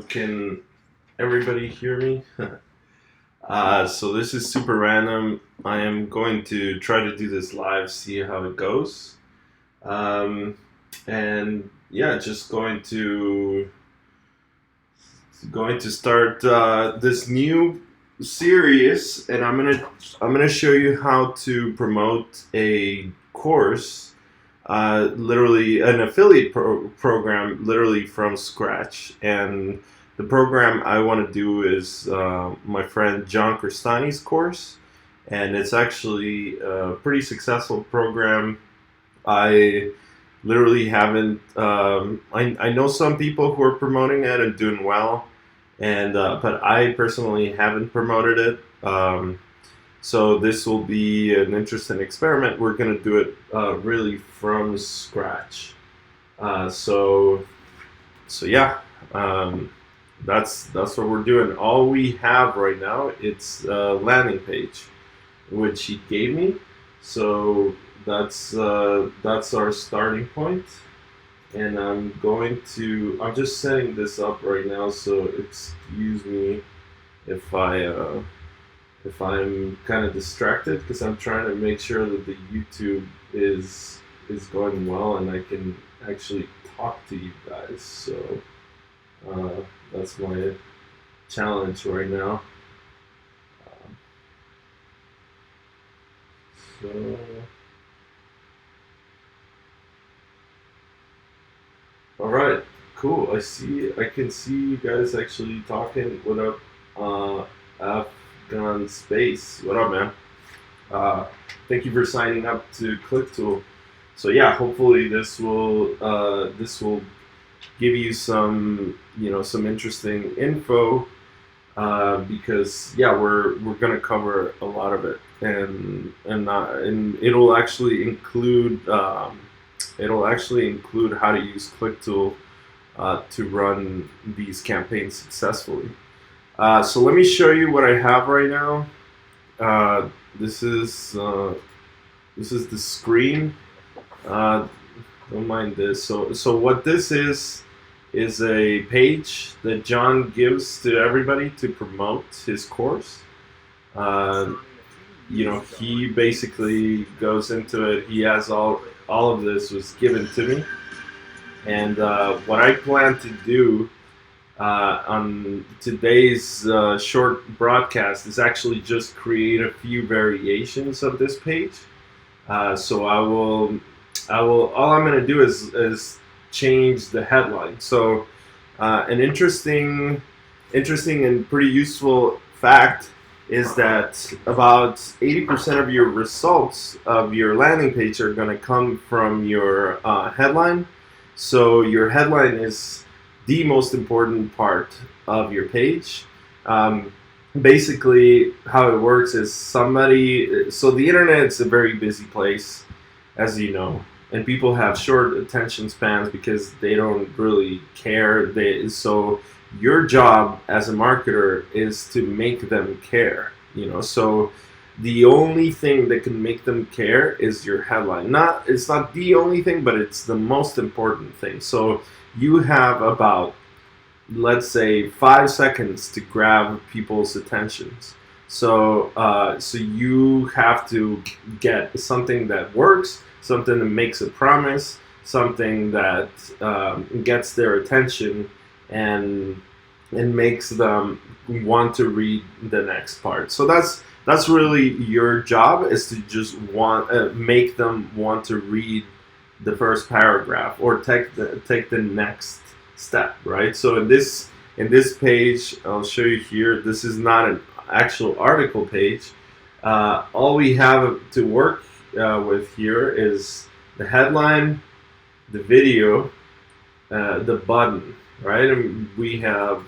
Can everybody hear me? So this is super random. I am going to try to do this live, see how it goes. Um, and yeah, just going to start this new series, and I'm gonna show you how to promote a course, literally an affiliate program, literally from scratch. And the program I want to do is my friend John Crestani's course, and it's actually a pretty successful program. I literally haven't. I know some people who are promoting it and doing well, and but I personally haven't promoted it. So this will be an interesting experiment. We're gonna do it really from scratch. Uh, so so yeah, um, that's what we're doing. All we have right now it's a landing page, which he gave me. So that's our starting point, and I'm just setting this up right now. So excuse me if I'm kind of distracted because I'm trying to make sure that the YouTube is going well and I can actually talk to you guys. So that's my challenge right now. Um, so all right, cool. I can see you guys actually talking. What up, Afghan Space? What up, man? Uh, Thank you for signing up to Clicktool. So yeah, hopefully this will give you some some interesting info, because yeah, we're gonna cover a lot of it, and it'll actually include how to use Clicktool to run these campaigns successfully. So let me show you what I have right now. Uh, this is uh, this is the screen. Uh, don't mind this. So what this is a page that John gives to everybody to promote his course. Uh, he basically goes into it. He has all of this was given to me, and what I plan to do on today's short broadcast is actually just create a few variations of this page. So all I'm going to do is change the headline. So an interesting and pretty useful fact is that about 80% of your results of your landing page are going to come from your headline. So your headline is the most important part of your page. Basically, how it works is so the internet is a very busy place, as you know, and people have short attention spans because they don't really care. So your job as a marketer is to make them care. So the only thing that can make them care is your headline. It's not the only thing, but it's the most important thing. So you have about, let's say, 5 seconds to grab people's attentions. So you have to get something that works, something that makes a promise, something that gets their attention and makes them want to read the next part. So that's really your job, is to just make them want to read the first paragraph or take the next step, right? So in this page, I'll show you here. This is not an actual article page. All we have to work with here is the headline, the video, the button, right? And we have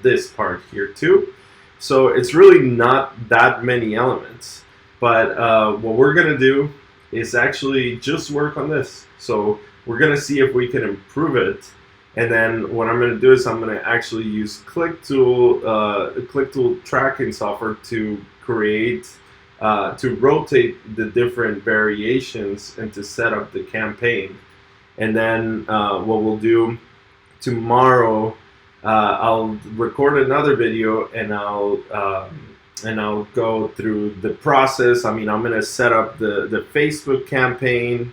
this part here too. So it's really not that many elements. But what we're gonna do is actually just work on this. So we're gonna see if we can improve it. And then what I'm going to do is I'm going to actually use Clicktool tracking software to rotate the different variations and to set up the campaign. And then what we'll do tomorrow I'll record another video and I'll go through the process. I mean, I'm gonna set up the Facebook campaign.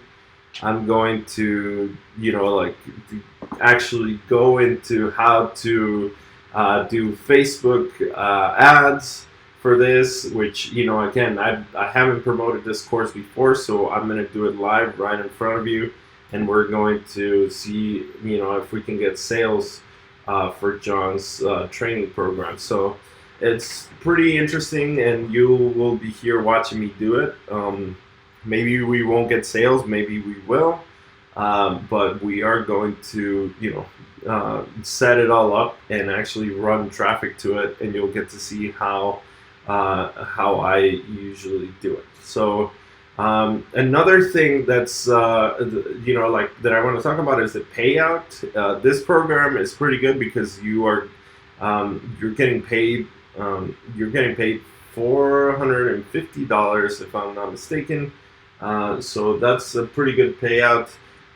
I'm going to, like actually go into how to do Facebook ads for this, which, again, I haven't promoted this course before, so I'm going to do it live right in front of you, and we're going to see, if we can get sales for John's training program. So it's pretty interesting, and you will be here watching me do it. Maybe we won't get sales, maybe we will, but we are going to, set it all up and actually run traffic to it, and you'll get to see how I usually do it. So another thing that's like that I want to talk about is the payout. This program is pretty good because you're getting paid. You're getting paid $450 if I'm not mistaken. So that's a pretty good payout.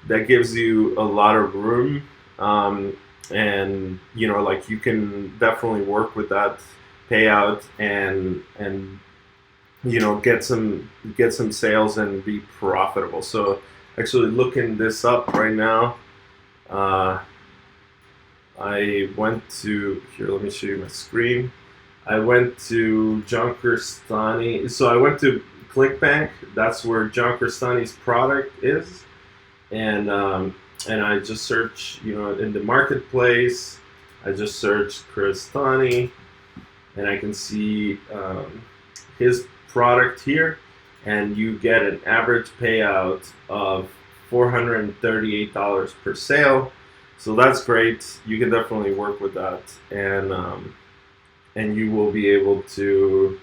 That gives you a lot of room, and like you can definitely work with that payout and get some sales and be profitable. So actually looking this up right now, I went to here. Let me show you my screen. I went to John Kirstani. So I went to ClickBank. That's where John Kirstani's product is, and I just searched, in the marketplace. I just searched Kirstani, and I can see his product here, and you get an average payout of $438 per sale. So that's great. You can definitely work with that, and you will be able to,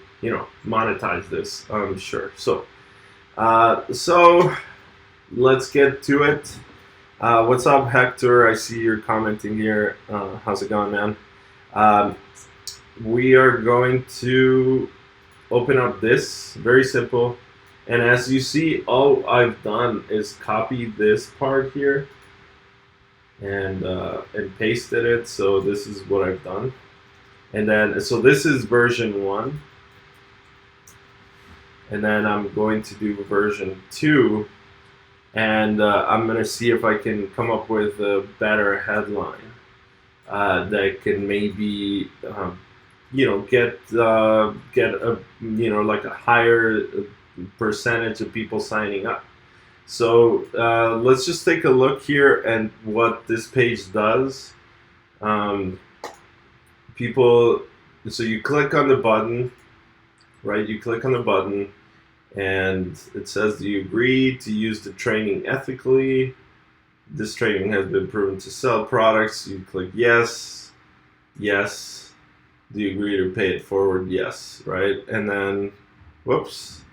monetize this, I'm sure. So let's get to it. What's up, Hector? I see you're commenting here. How's it going, man? We are going to open up this. Very simple. And as you see, all I've done is copy this part here and pasted it. So this is what I've done. And then, so this is version 1. And then I'm going to do version 2. And I'm going to see if I can come up with a better headline that can maybe, get a, like a higher percentage of people signing up. So let's just take a look here and what this page does. So you click on the button, right? You click on the button, and it says, do you agree to use the training ethically? This training has been proven to sell products. You click yes, yes. Do you agree to pay it forward? Yes, right? And then, whoops,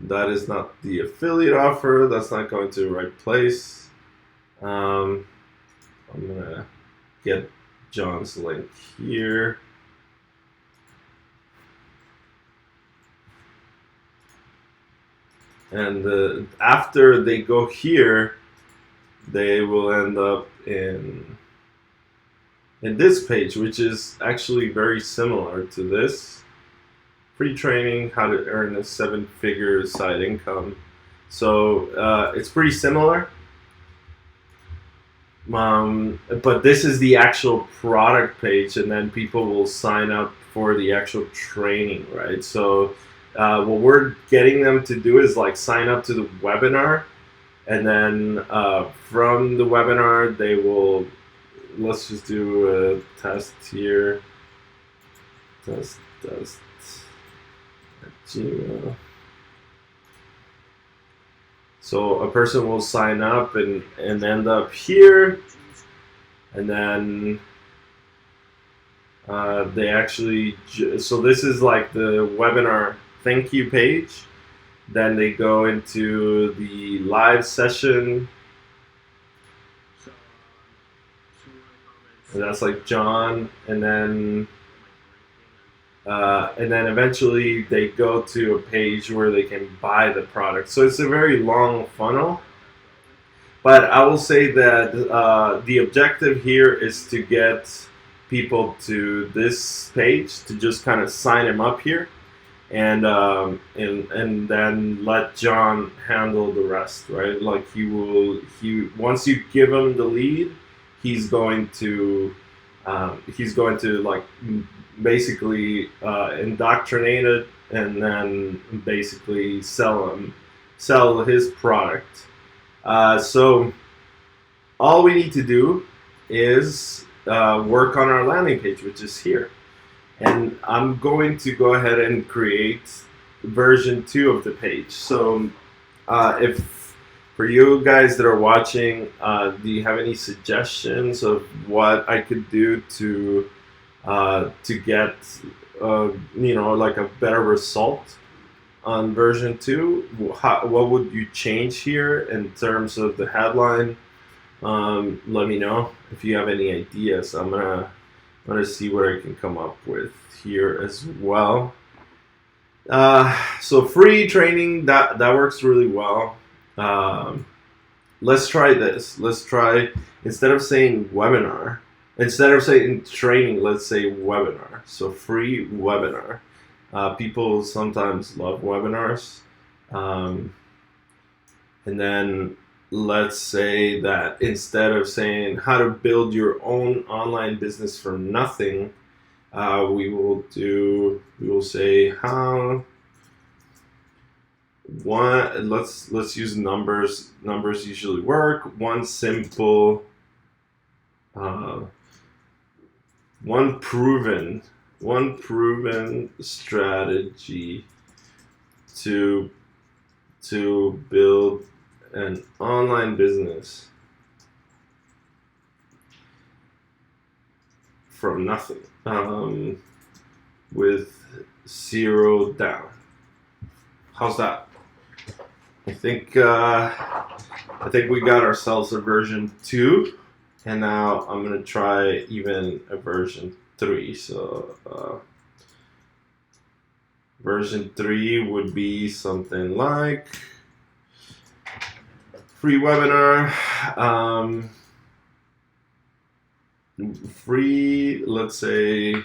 that is not the affiliate offer. That's not going to the right place. I'm gonna get John's link here. And after they go here, they will end up in this page, which is actually very similar to this. Free training, how to earn a 7-figure side income. So it's pretty similar. But this is the actual product page, and then people will sign up for the actual training, right? So what we're getting them to do is like sign up to the webinar, and then from the webinar they will, let's just do a test here, test at Gmail. So a person will sign up and end up here, and then they actually, so this is like the webinar thank you page. Then they go into the live session. And that's like John, and then eventually they go to a page where they can buy the product. So it's a very long funnel. But I will say that the objective here is to get people to this page to just kind of sign him up here, and then let John handle the rest, right? Like he once you give him the lead, he's going to like basically indoctrinate it, and then basically sell his product. So all we need to do is work on our landing page, which is here. And I'm going to go ahead and create version 2 of the page. So if for you guys that are watching, do you have any suggestions of what I could do to get like a better result on version 2? What would you change here in terms of the headline? Let me know if you have any ideas. I'm gonna see what I can come up with here as well. So free training, that works really well. Let's try this. Let's try, instead of saying webinar, instead of saying training, let's say webinar. So free webinar. People sometimes love webinars. And then let's say that instead of saying how to build your own online business from nothing, we will say how. Let's use numbers. Numbers usually work. One proven strategy to build an online business from nothing, with 0 down. How's that? I think we got ourselves a version 2, and now I'm gonna try even a version 3. So version 3 would be something like free webinar, free. Let's say,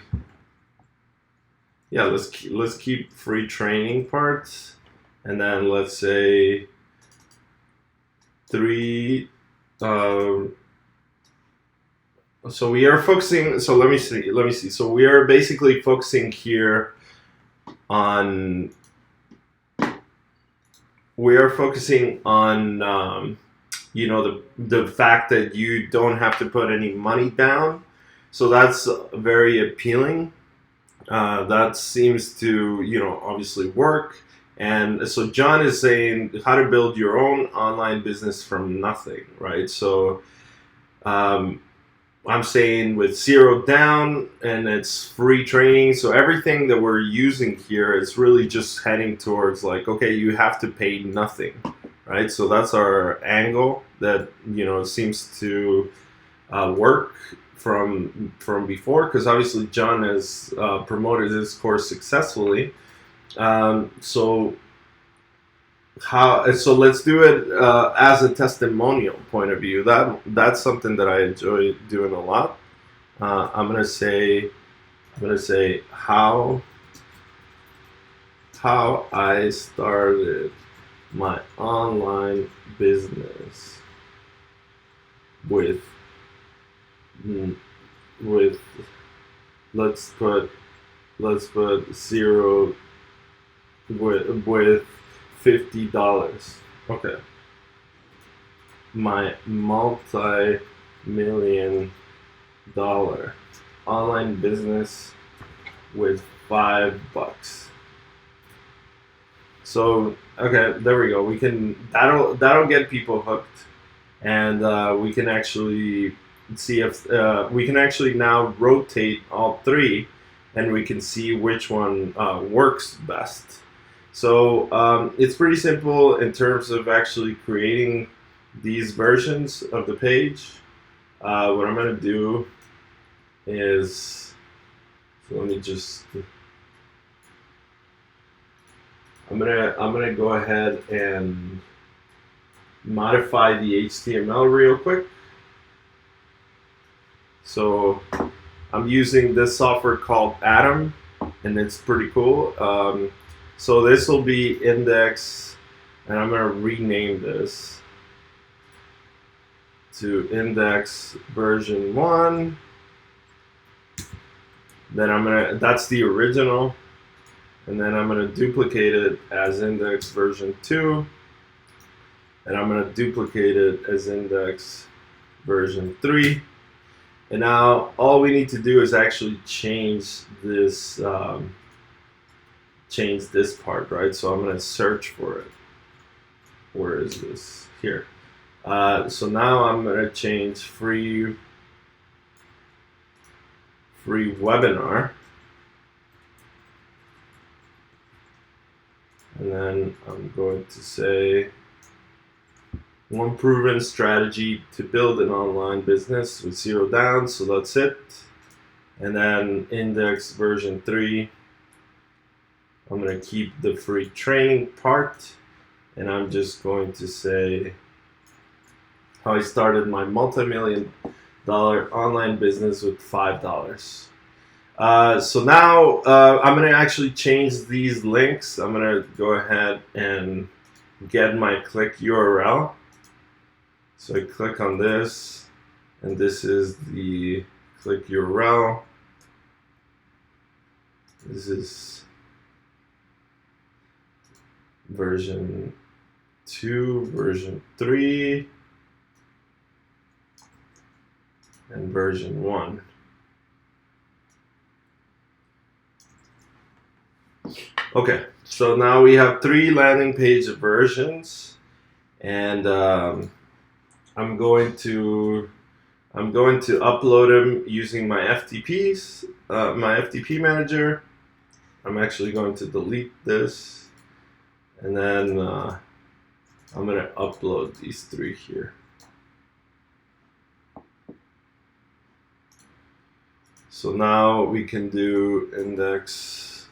yeah. Let's keep free training parts, and then let's say 3. So we are focusing. So let me see. So we are basically focusing here on. We are focusing on the fact that you don't have to put any money down. So that's very appealing. That seems to obviously work. And so John is saying how to build your own online business from nothing, right? So I'm saying with 0 down, and it's free training. So everything that we're using here is really just heading towards like, okay, you have to pay nothing, right? So that's our angle that seems to work from before, because obviously John has promoted his course successfully. So let's do it as a testimonial point of view. That's something that I enjoy doing a lot. I'm gonna say how I started my online business with let's put 0 with $50. Okay. My multi-million-dollar online business with $5. So okay, there we go. That'll get people hooked, and we can actually see if we can actually now rotate all 3, and we can see which one works best. So it's pretty simple in terms of actually creating these versions of the page. What I'm going to do is, so let me just, I'm gonna go ahead and modify the HTML real quick. So I'm using this software called Atom, and it's pretty cool. So this will be index, and I'm going to rename this to index version 1. Then that's the original, and then I'm going to duplicate it as index version 2, and I'm going to duplicate it as index version 3. And now all we need to do is actually change this part, right? So I'm going to search for it. Where is this? Here. So now I'm going to change free webinar, and then I'm going to say one proven strategy to build an online business with 0 down. So that's it. And then index version 3. I'm going to keep the free training part, and I'm just going to say how I started my multi-million-dollar online business with $5. So now I'm going to actually change these links. I'm going to go ahead and get my click URL. So I click on this, and this is the click URL. This is version 2, version 3, and version 1. Okay, so now we have 3 landing page versions, and I'm going to upload them using my FTPs, my FTP manager. I'm actually going to delete this, and then I'm going to upload these 3 here. So now we can do index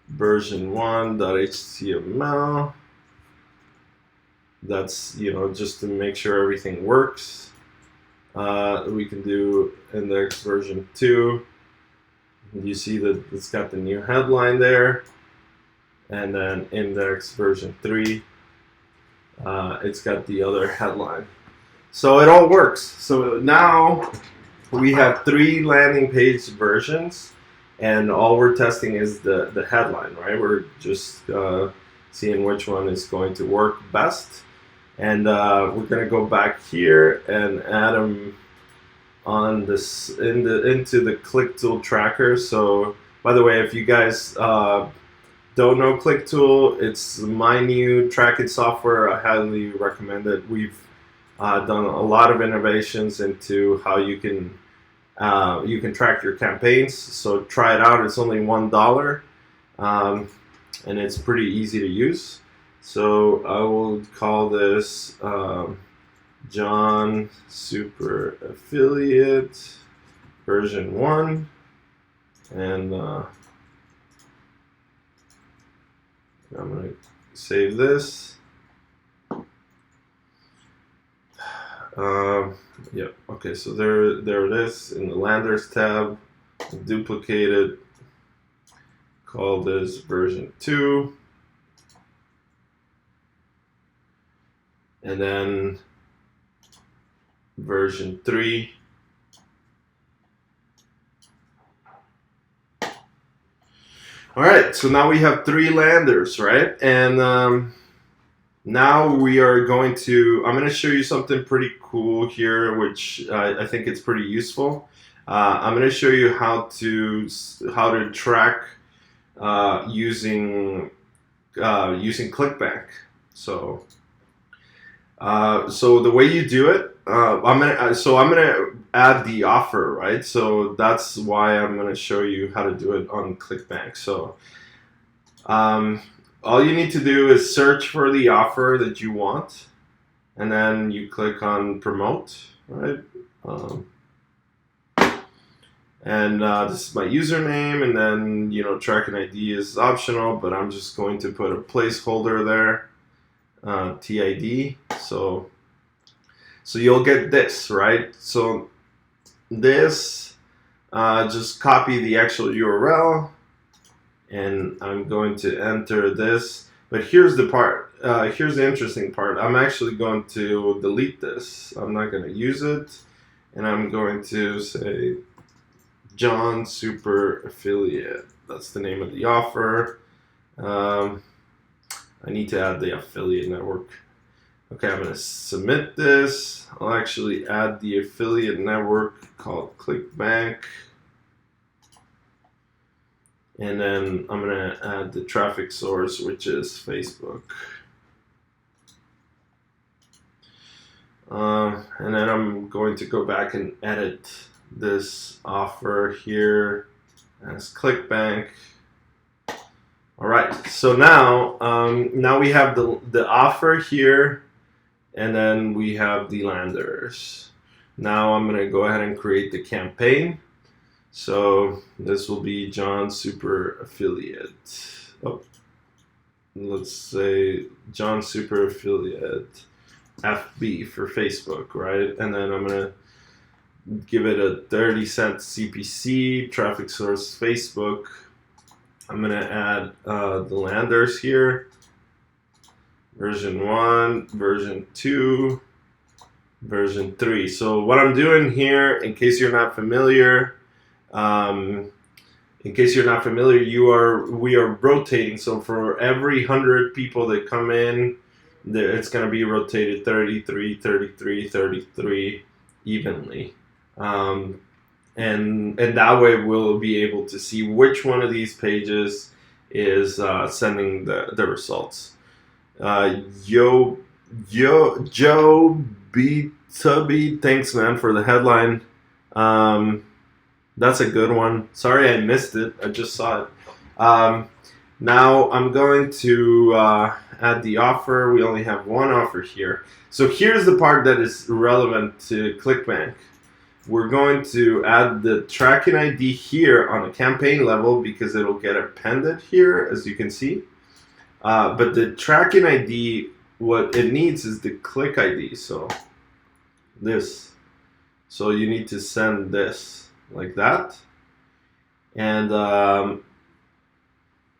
version 1.html. That's, just to make sure everything works. We can do index version 2. You see that it's got the new headline there. And then index version 3. It's got the other headline. So it all works. So now we have 3 landing page versions, and all we're testing is the headline, right? We're just seeing which one is going to work best. And we're going to go back here and add them on this into the Clicktool tracker. So by the way, if you guys don't know Clicktool, it's my new tracking software. I highly recommend it. We've done a lot of innovations into how you can track your campaigns. So try it out. It's only $1, and it's pretty easy to use. So I will call this John Super Affiliate version 1, and I'm going to save this. Yeah, okay, so there it is in the Landers tab. Duplicate it, call this version 2, and then version 3. All right, so now we have 3 landers, right? And now we are I'm going to show you something pretty cool here, which I think it's pretty useful. I'm going to show you how to track using ClickBank. So the way you do it, I'm gonna add the offer, right? So that's why I'm gonna show you how to do it on ClickBank. So all you need to do is search for the offer that you want, and then you click on promote, right? And this is my username, and then tracking ID is optional, but I'm just going to put a placeholder there. TID. So you'll get this, right? So this, just copy the actual URL, and I'm going to enter this. But here's the part. Here's the interesting part. I'm actually going to delete this. I'm not going to use it, and I'm going to say John Super Affiliate. That's the name of the offer. I need to add the affiliate network. Okay, I'm going to submit this. I'll actually add the affiliate network called ClickBank. And then I'm going to add the traffic source, which is Facebook. And then I'm going to go back and edit this offer here as ClickBank. All right, so now we have the offer here, and then we have the landers. Now I'm gonna go ahead and create the campaign. So this will be John Super Affiliate. Oh, let's say John Super Affiliate FB for Facebook, right? And then I'm gonna give it a 30-cent CPC, traffic source Facebook. I'm gonna add the landers here, version 1, version 2, version 3. So what I'm doing here, in case you're not familiar, we are rotating. So for every 100 people that come in, it's gonna be rotated 33, 33, 33 evenly. And that way we'll be able to see which one of these pages is sending the results. Joe B Tubby, thanks man for the headline. That's a good one. Sorry I missed it. I just saw it. Now I'm going to add the offer. We only have one offer here. So here's the part that is relevant to ClickBank. We're going to add the tracking ID here on a campaign level because it'll get appended here, as you can see. But the tracking ID, what it needs is the click ID. So this. So you need to send this like that. And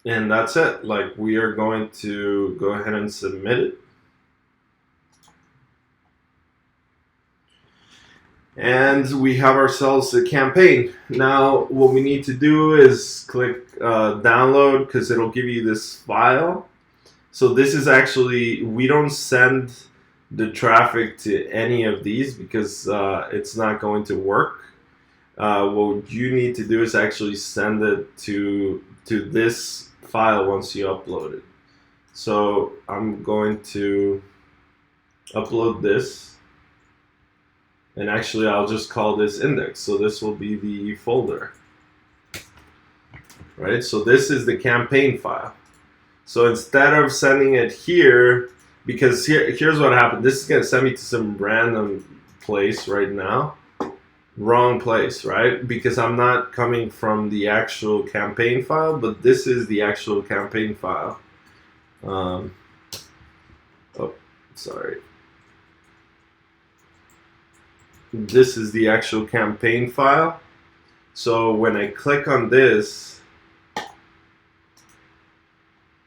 that's it. Like, we are going to go ahead and submit it. And we have ourselves a campaign. Now, what we need to do is click download, because it'll give you this file. So this is actually, we don't send the traffic to any of these because it's not going to work. What you need to do is actually send it to this file once you upload it. So I'm going to upload this. And actually, I'll just call this index. So this will be the folder, right? So this is the campaign file. So instead of sending it here, because here's what happened. This is gonna send me to some random place right now. Wrong place, right? Because I'm not coming from the actual campaign file, but this is the actual campaign file. Oh, sorry. This is the actual campaign file. So when I click on this,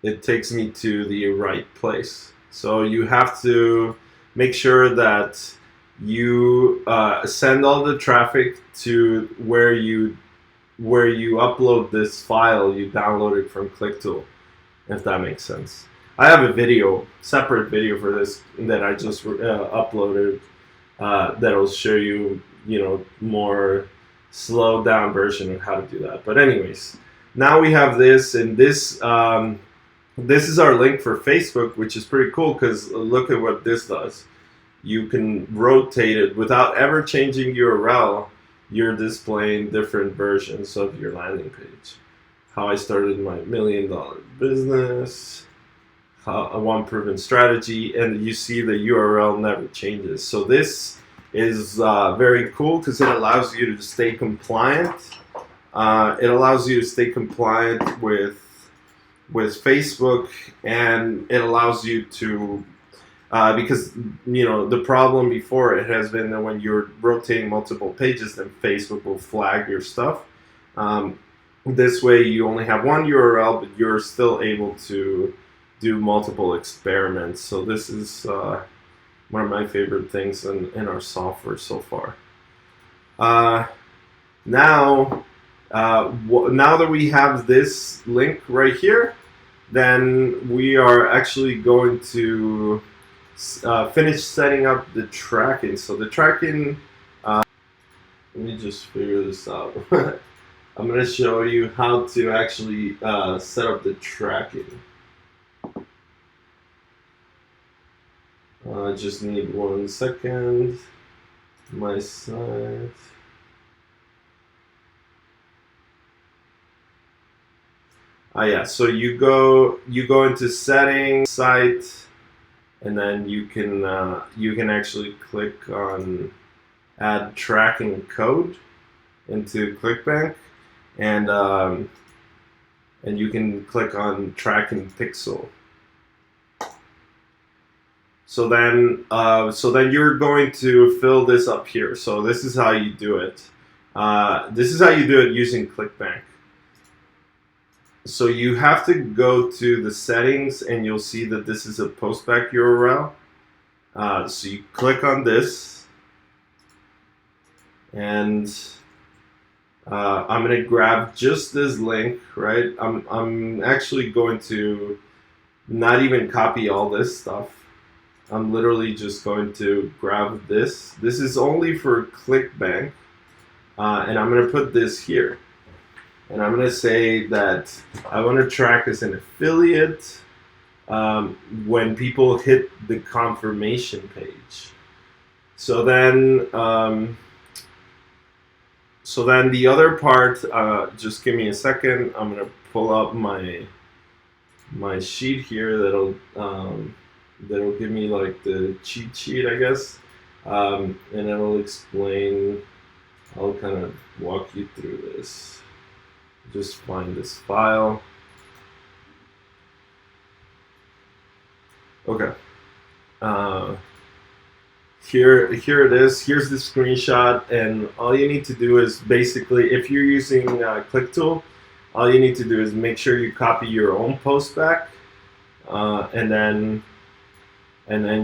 it takes me to the right place. So you have to make sure that you send all the traffic to where you upload this file you downloaded from Clicktool, if that makes sense. I have a video, separate video for this that I just uploaded. That'll show you, more slowed down version of how to do that. But anyways, now we have this, and this this is our link for Facebook, which is pretty cool because look at what this does. You can rotate it without ever changing URL. You're displaying different versions of your landing page. How I started my $1 million business. A one proven strategy, and you see the URL never changes. So this is very cool because it allows you to stay compliant. It allows you to stay compliant with Facebook, and it allows you to because the problem before it has been that when you're rotating multiple pages, then Facebook will flag your stuff. This way, you only have one URL, but you're still able to do multiple experiments. So this is one of my favorite things in our software so far. Now that we have this link right here, then we are actually going to finish setting up the tracking. So the tracking, let me just figure this out. I'm going to show you how to actually set up the tracking. I just need 1 second. My site. Yeah, so you go into settings, site, and then you can actually click on add tracking code into ClickBank, and you can click on tracking pixel. So then you're going to fill this up here. So this is how you do it. This is how you do it using ClickBank. So you have to go to the settings, and you'll see that this is a postback URL. So you click on this, and I'm going to grab just this link, right? I'm actually going to not even copy all this stuff. I'm literally just going to grab this. This is only for ClickBank, and I'm going to put this here. And I'm going to say that I want to track as an affiliate when people hit the confirmation page. So then the other part, just give me a second. I'm going to pull up my sheet here that'll give me like the cheat sheet, I guess, and it'll explain. I'll kind of walk you through this. Just find this file. Okay. Here it is. Here's the screenshot, and all you need to do is basically, if you're using Clicktool, all you need to do is make sure you copy your own post back, and then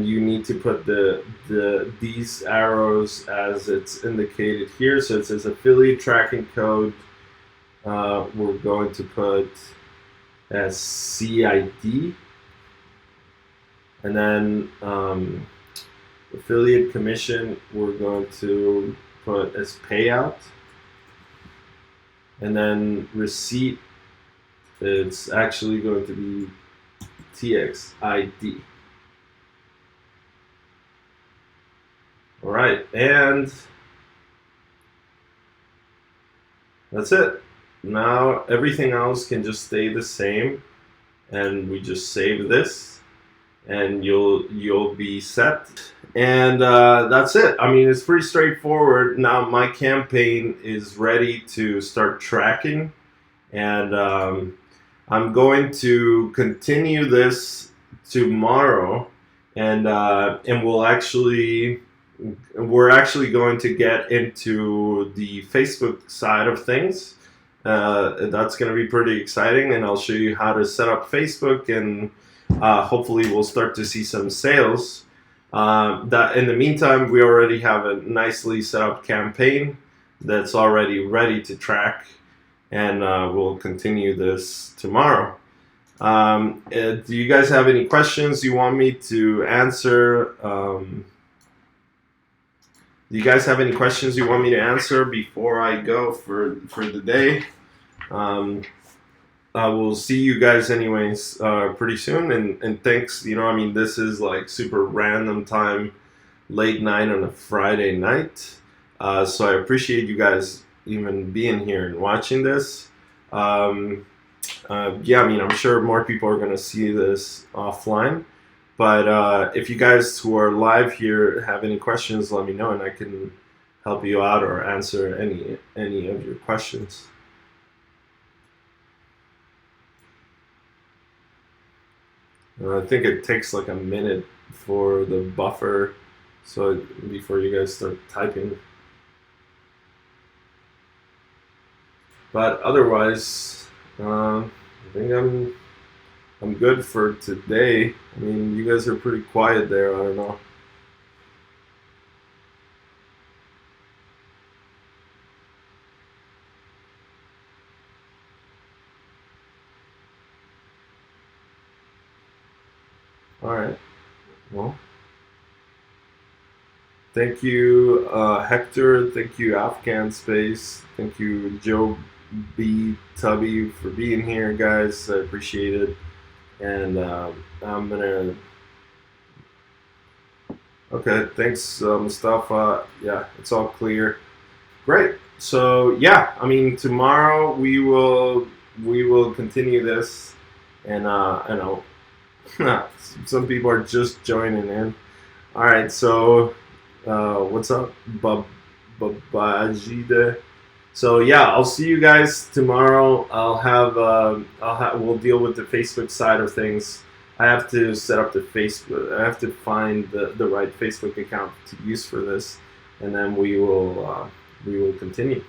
you need to put these arrows as it's indicated here. So it says affiliate tracking code. We're going to put as CID, and then affiliate commission we're going to put as payout, and then receipt, it's actually going to be TXID. All right, and that's it. Now everything else can just stay the same, and we just save this, and you'll be set. And that's it. I mean, it's pretty straightforward. Now my campaign is ready to start tracking, and I'm going to continue this tomorrow, and we're actually going to get into the Facebook side of things. That's going to be pretty exciting, and I'll show you how to set up Facebook, and hopefully we'll start to see some sales. That in the meantime, we already have a nicely set up campaign that's already ready to track, and we'll continue this tomorrow. Do you guys have any questions you want me to answer? Do you guys have any questions you want me to answer before I go for the day? I will see you guys anyways pretty soon, and thanks. I mean, this is like super random time, late night on a Friday night. So I appreciate you guys even being here and watching this. Yeah, I mean, I'm sure more people are gonna see this offline. But if you guys who are live here have any questions, let me know, and I can help you out or answer any of your questions. I think it takes like a minute for the buffer, so before you guys start typing. But otherwise, I think I'm good for today. I mean, you guys are pretty quiet there. I don't know. All right. Well, thank you, Hector. Thank you, Afghan Space. Thank you, Joe B. Tubby, for being here, guys. I appreciate it. And I'm gonna. Okay, thanks, Mustafa. Yeah, it's all clear. Great. So yeah, I mean, tomorrow we will continue this, and I know some people are just joining in. All right, so what's up, Babajide? So yeah, I'll see you guys tomorrow. We'll deal with the Facebook side of things. I have to set up the Facebook. I have to find the right Facebook account to use for this, and then we will continue.